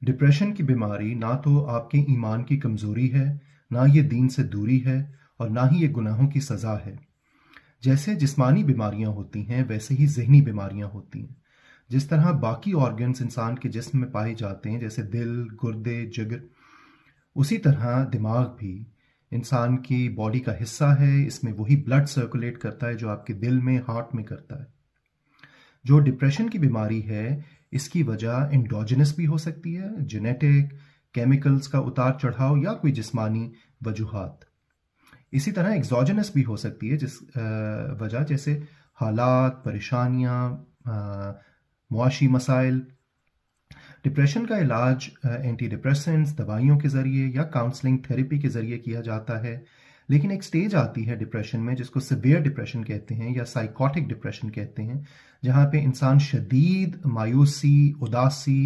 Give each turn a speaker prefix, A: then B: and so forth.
A: Depression की बीमारी ना तो आपके ईमान की कमज़ोरी है, ना ये दीन से दूरी है और ना ही ये गुनाहों की सज़ा है। जैसे जिस्मानी बीमारियां होती हैं, वैसे ही ज़हनी बीमारियां होती हैं। जिस तरह बाकी ऑर्गन्स इंसान के जिस्म में पाए जाते हैं, जैसे दिल, गुर्दे, जिगर, उसी तरह दिमाग भी इंसान की बॉडी का हिस्सा है। इसमें वही ब्लड सर्कुलेट करता है जो आपके दिल में, हार्ट में करता है। जो डिप्रेशन की बीमारी है, इसकी वजह एंडोजेनस भी हो सकती है, जेनेटिक, केमिकल्स का उतार चढ़ाव या कोई जिस्मानी वजूहात। इसी तरह एग्जोजेनस भी हो सकती है, जिस वजह जैसे हालात, परेशानियां, मुआशी मसाइल। डिप्रेशन का इलाज एंटी डिप्रेसेंट्स, दवाइयों के ज़रिए या काउंसलिंग थेरेपी के ज़रिए किया जाता है। लेकिन एक स्टेज आती है डिप्रेशन में जिसको सिवियर डिप्रेशन कहते हैं या साइकोटिक डिप्रेशन कहते हैं, जहाँ पे इंसान शदीद मायूसी, उदासी